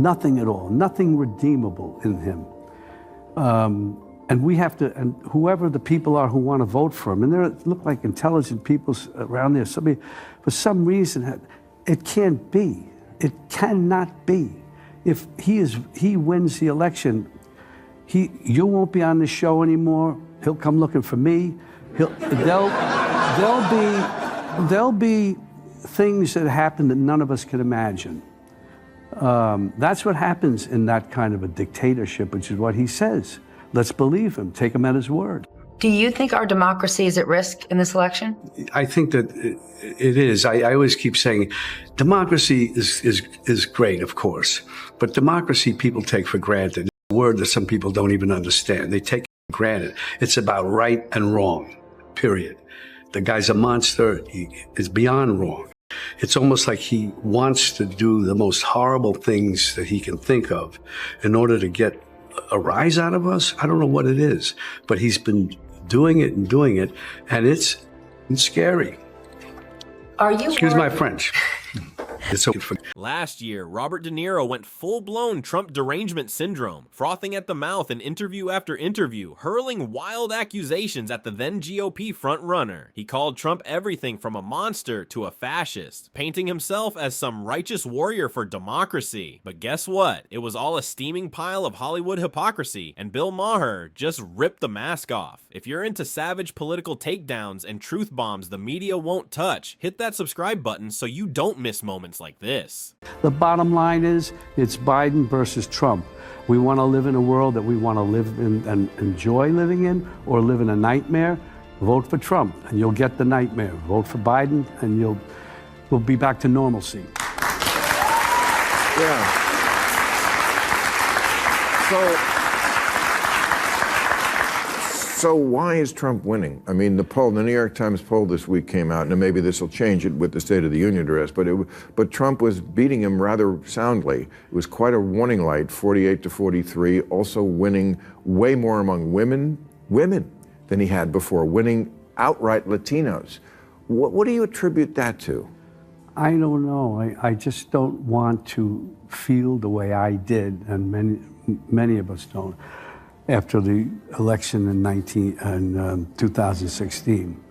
Nothing at all, nothing redeemable in him. And we have to, and whoever the people are who want to vote for him, and there look like intelligent people around there, somebody, for some reason, it can't be. It cannot be. If he wins the election, you won't be on the show anymore. He'll come looking for me. There'll be things that happen that none of us can imagine. That's what happens in that kind of a dictatorship, which is what he says. Let's believe him, take him at his word. Do you think our democracy is at risk in this election? I think that it is. I always keep saying democracy is great, of course, but democracy people take for granted. It's a word that some people don't even understand. They take it for granted. It's about right and wrong, period. The guy's a monster. He is beyond wrong. It's almost like he wants to do the most horrible things that he can think of in order to get a rise out of us. I don't know what it is, but he's been doing it, and it's scary. Are you Excuse my French. It's so Last year, Robert De Niro went full-blown Trump derangement syndrome, frothing at the mouth in interview after interview, hurling wild accusations at the then GOP frontrunner. He called Trump everything from a monster to a fascist, painting himself as some righteous warrior for democracy. But guess what? It was all a steaming pile of Hollywood hypocrisy, and Bill Maher just ripped the mask off. If you're into savage political takedowns and truth bombs the media won't touch, hit that subscribe button so you don't miss moments like this. The bottom line is, it's Biden versus Trump. We want to live in a world that we want to live in and enjoy living in, or live in a nightmare. Vote for Trump and you'll get the nightmare. Vote for Biden and we'll be back to normalcy. Yeah. So why is Trump winning? I mean, the New York Times poll this week came out, and maybe this will change it with the State of the Union address, but Trump was beating him rather soundly. It was quite a warning light, 48 to 43, also winning way more among women than he had before, winning outright Latinos. What do you attribute that to? I don't know. I just don't want to feel the way I did, and many of us don't, after the election in 2016,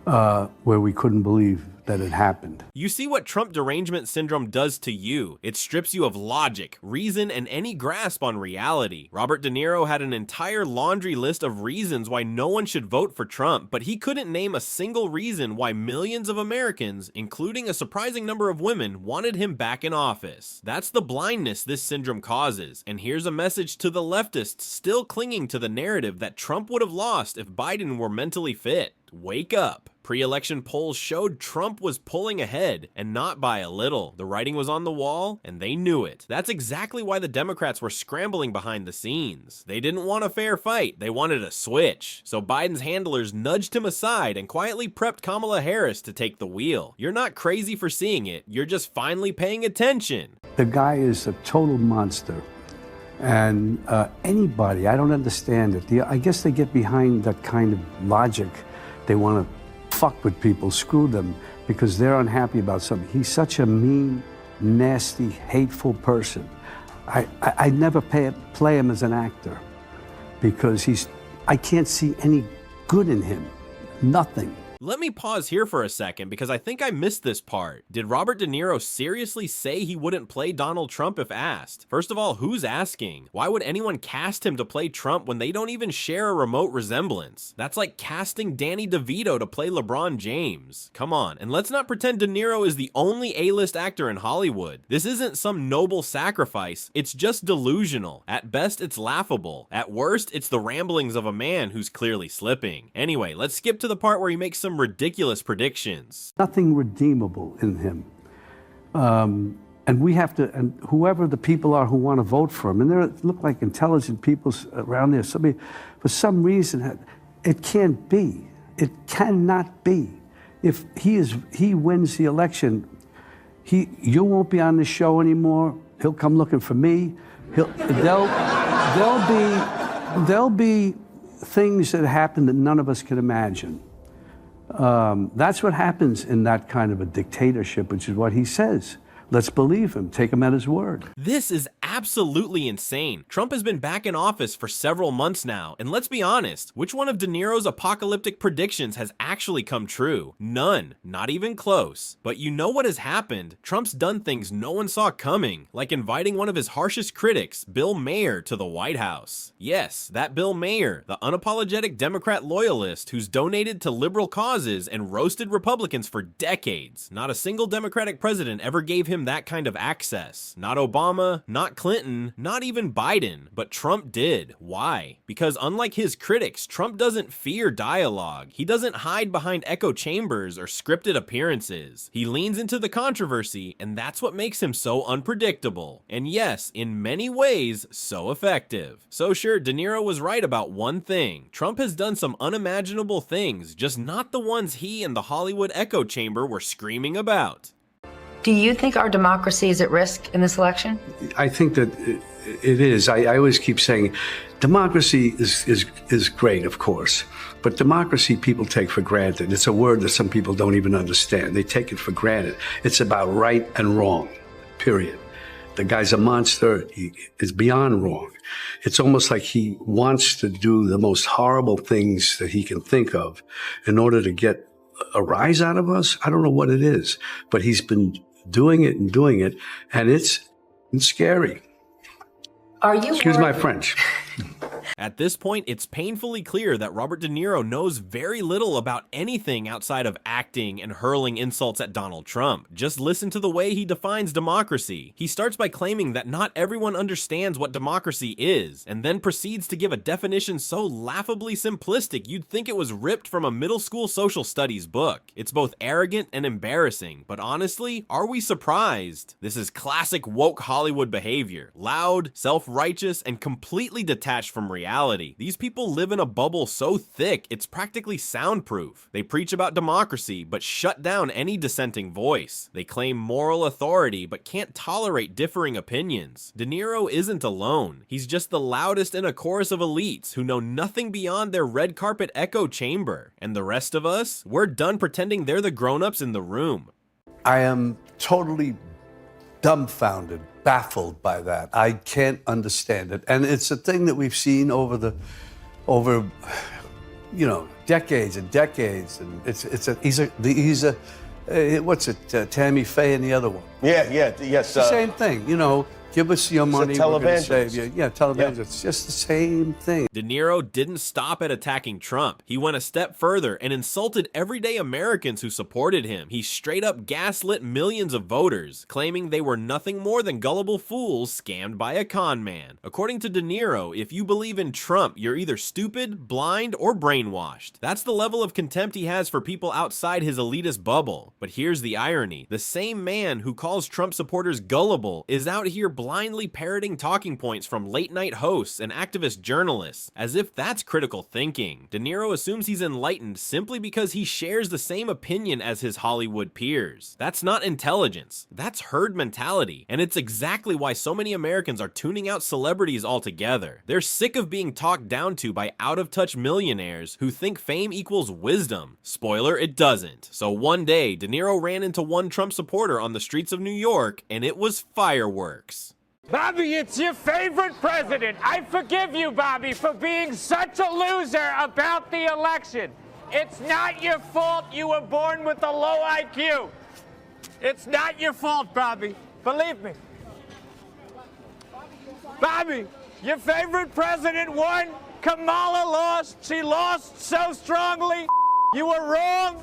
where we couldn't believe that it happened. You see what Trump derangement syndrome does to you. It strips you of logic, reason, and any grasp on reality. Robert De Niro had an entire laundry list of reasons why no one should vote for Trump, but he couldn't name a single reason why millions of Americans, including a surprising number of women, wanted him back in office. That's the blindness this syndrome causes. And here's a message to the leftists still clinging to the narrative that Trump would have lost if Biden were mentally fit. Wake up. Pre-election polls showed Trump was pulling ahead, and not by a little. The writing was on the wall, and they knew it. That's exactly why the Democrats were scrambling behind the scenes. They didn't want a fair fight, they wanted a switch. So Biden's handlers nudged him aside and quietly prepped Kamala Harris to take the wheel. You're not crazy for seeing it, you're just finally paying attention. The guy is a total monster. And anybody, I don't understand it. I guess they get behind that kind of logic. They want to fuck with people, screw them, because they're unhappy about something. He's such a mean, nasty, hateful person. I never play him as an actor, because I can't see any good in him. Nothing. Let me pause here for a second because I think I missed this part. Did Robert De Niro seriously say he wouldn't play Donald Trump if asked? First of all, who's asking? Why would anyone cast him to play Trump when they don't even share a remote resemblance? That's like casting Danny DeVito to play LeBron James. Come on, and let's not pretend De Niro is the only A-list actor in Hollywood. This isn't some noble sacrifice, it's just delusional. At best, it's laughable. At worst, it's the ramblings of a man who's clearly slipping. Anyway, let's skip to the part where he makes some ridiculous predictions. Nothing redeemable in him. And we have to, and whoever the people are who want to vote for him, and there look like intelligent people around there, somebody, for some reason, it can't be. It cannot be. If he wins the election, you won't be on the show anymore. He'll come looking for me. There'll be things that happen that none of us can imagine. That's what happens in that kind of a dictatorship, which is what he says. Let's believe him. Take him at his word. This is absolutely insane. Trump has been back in office for several months now, and let's be honest, which one of De Niro's apocalyptic predictions has actually come true? None. Not even close. But you know what has happened? Trump's done things no one saw coming, like inviting one of his harshest critics, Bill Maher, to the White House. Yes, that Bill Maher, the unapologetic Democrat loyalist who's donated to liberal causes and roasted Republicans for decades. Not a single Democratic president ever gave him that kind of access. Not Obama, not Clinton, not even Biden, but Trump did. Why? Because unlike his critics, Trump doesn't fear dialogue. He doesn't hide behind echo chambers or scripted appearances. He leans into the controversy, and that's what makes him so unpredictable. And yes, in many ways, so effective. So sure, De Niro was right about one thing. Trump has done some unimaginable things, just not the ones he and the Hollywood echo chamber were screaming about. Do you think our democracy is at risk in this election? I think that it is. I always keep saying democracy is great, of course, but democracy people take for granted. It's a word that some people don't even understand. They take it for granted. It's about right and wrong, period. The guy's a monster. He is beyond wrong. It's almost like he wants to do the most horrible things that he can think of in order to get a rise out of us. I don't know what it is, but he's been doing it, and it's scary. Are you Excuse my worried- French. At this point, it's painfully clear that Robert De Niro knows very little about anything outside of acting and hurling insults at Donald Trump. Just listen to the way he defines democracy. He starts by claiming that not everyone understands what democracy is, and then proceeds to give a definition so laughably simplistic you'd think it was ripped from a middle school social studies book. It's both arrogant and embarrassing, but honestly, are we surprised? This is classic woke Hollywood behavior. Loud, self-righteous, and completely detached from reality. These people live in a bubble so thick, it's practically soundproof. They preach about democracy, but shut down any dissenting voice. They claim moral authority, but can't tolerate differing opinions. De Niro isn't alone. He's just the loudest in a chorus of elites who know nothing beyond their red carpet echo chamber. And the rest of us, we're done pretending they're the grown-ups in the room. I am totally dumbfounded, baffled by that. I can't understand it. And it's a thing that we've seen over decades and decades. And he's a what's it, Tammy Faye and the other one. Yes. It's the same thing, give us your money, we're gonna save you. Yeah, televangelist. Yeah. It's just the same thing. De Niro didn't stop at attacking Trump. He went a step further and insulted everyday Americans who supported him. He straight up gaslit millions of voters, claiming they were nothing more than gullible fools scammed by a con man. According to De Niro, if you believe in Trump, you're either stupid, blind, or brainwashed. That's the level of contempt he has for people outside his elitist bubble. But here's the irony. The same man who calls Trump supporters gullible is out here blindly parroting talking points from late-night hosts and activist journalists, as if that's critical thinking. De Niro assumes he's enlightened simply because he shares the same opinion as his Hollywood peers. That's not intelligence, that's herd mentality, and it's exactly why so many Americans are tuning out celebrities altogether. They're sick of being talked down to by out-of-touch millionaires who think fame equals wisdom. Spoiler, it doesn't. So one day, De Niro ran into one Trump supporter on the streets of New York, and it was fireworks. Bobby, it's your favorite president. I forgive you, Bobby, for being such a loser about the election. It's not your fault you were born with a low IQ. It's not your fault, Bobby. Believe me. Bobby, your favorite president won. Kamala lost. She lost so strongly. You were wrong.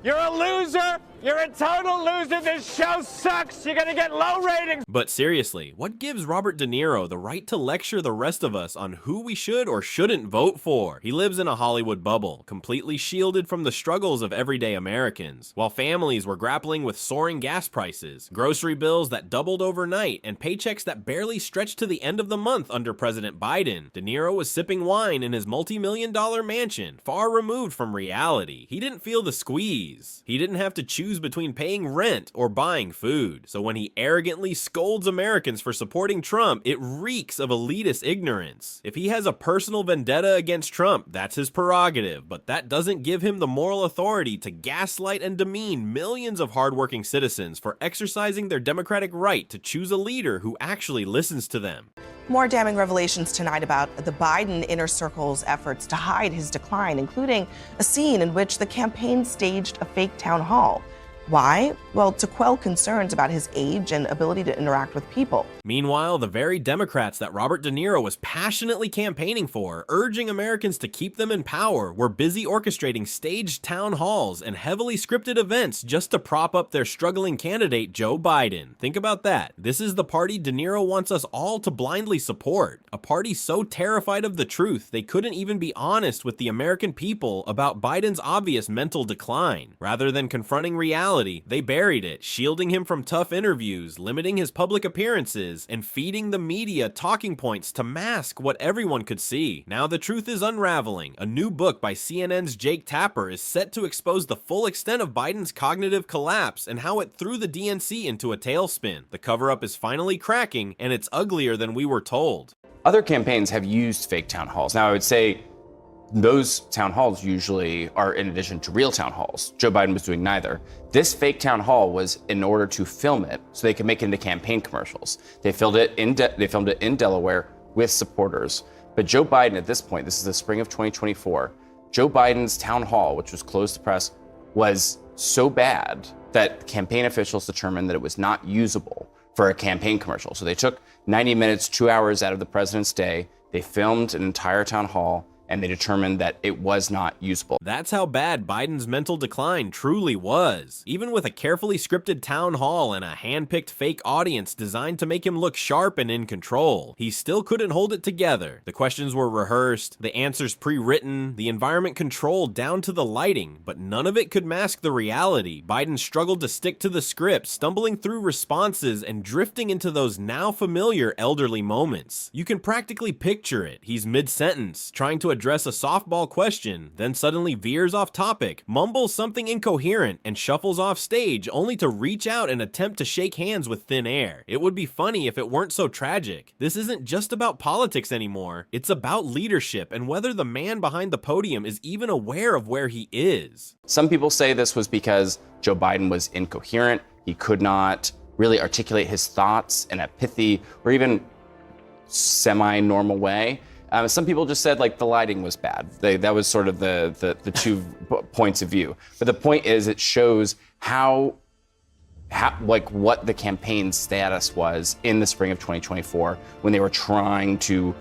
You're a loser. You're a total loser. This show sucks. You're gonna get low ratings. But seriously, what gives Robert De Niro the right to lecture the rest of us on who we should or shouldn't vote for? He lives in a Hollywood bubble, completely shielded from the struggles of everyday Americans, while families were grappling with soaring gas prices, grocery bills that doubled overnight, and paychecks that barely stretched to the end of the month under President Biden. De Niro was sipping wine in his multi-million-dollar mansion, far removed from reality. He didn't feel the squeeze. He didn't have to choose choose between paying rent or buying food. So when he arrogantly scolds Americans for supporting Trump, it reeks of elitist ignorance. If he has a personal vendetta against Trump, that's his prerogative, but that doesn't give him the moral authority to gaslight and demean millions of hardworking citizens for exercising their democratic right to choose a leader who actually listens to them. More damning revelations tonight about the Biden inner circle's efforts to hide his decline, including a scene in which the campaign staged a fake town hall. Why? Well, to quell concerns about his age and ability to interact with people. Meanwhile, the very Democrats that Robert De Niro was passionately campaigning for, urging Americans to keep them in power, were busy orchestrating staged town halls and heavily scripted events just to prop up their struggling candidate, Joe Biden. Think about that. This is the party De Niro wants us all to blindly support. A party so terrified of the truth, they couldn't even be honest with the American people about Biden's obvious mental decline. Rather than confronting reality, they buried it, shielding him from tough interviews, limiting his public appearances, and feeding the media talking points to mask what everyone could see. Now the truth is unraveling. A new book by CNN's Jake Tapper is set to expose the full extent of Biden's cognitive collapse and how it threw the DNC into a tailspin. The cover-up is finally cracking, and it's uglier than we were told. Other campaigns have used fake town halls. Now, I would say those town halls usually are in addition to real town halls. Joe Biden was doing neither. This fake town hall was in order to film it so they could make it into campaign commercials. They filmed it in Delaware with supporters. But Joe Biden at this point, this is the spring of 2024, Joe Biden's town hall, which was closed to press, was so bad that campaign officials determined that it was not usable for a campaign commercial. So they took 90 minutes, 2 hours out of the president's day. They filmed an entire town hall, and they determined that it was not usable. That's how bad Biden's mental decline truly was. Even with a carefully scripted town hall and a hand-picked fake audience designed to make him look sharp and in control, he still couldn't hold it together. The questions were rehearsed, the answers pre-written, the environment controlled down to the lighting, but none of it could mask the reality. Biden struggled to stick to the script, stumbling through responses and drifting into those now familiar elderly moments. You can practically picture it. He's mid-sentence, trying to address a softball question, then suddenly veers off topic, mumbles something incoherent, and shuffles off stage only to reach out and attempt to shake hands with thin air. It would be funny if it weren't so tragic. This isn't just about politics anymore. It's about leadership and whether the man behind the podium is even aware of where he is. Some people say this was because Joe Biden was incoherent. He could not really articulate his thoughts in a pithy or even semi-normal way. Some people just said like the lighting was bad. That was sort of the two points of view. But the point is, it shows how like what the campaign status was in the spring of 2024 when they were trying to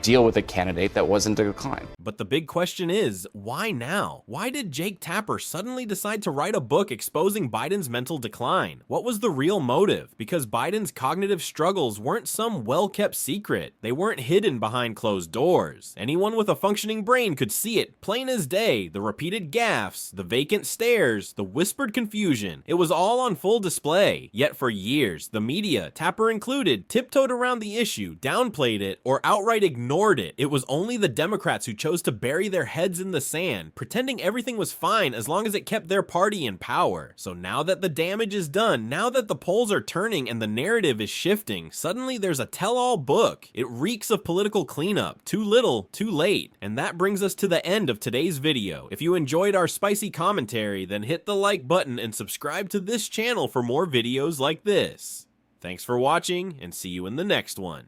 deal with a candidate that wasn't a decline. But the big question is, why now? Why did Jake Tapper suddenly decide to write a book exposing Biden's mental decline? What was the real motive? Because Biden's cognitive struggles weren't some well-kept secret. They weren't hidden behind closed doors. Anyone with a functioning brain could see it, plain as day. The repeated gaffes, the vacant stares, the whispered confusion. It was all on full display. Yet for years, the media, Tapper included, tiptoed around the issue, downplayed it, or outright ignored it. It was only the Democrats who chose to bury their heads in the sand, pretending everything was fine as long as it kept their party in power. So now that the damage is done, now that the polls are turning and the narrative is shifting, suddenly there's a tell-all book. It reeks of political cleanup. Too little, too late. And that brings us to the end of today's video. If you enjoyed our spicy commentary, then hit the like button and subscribe to this channel for more videos like this. Thanks for watching, and see you in the next one.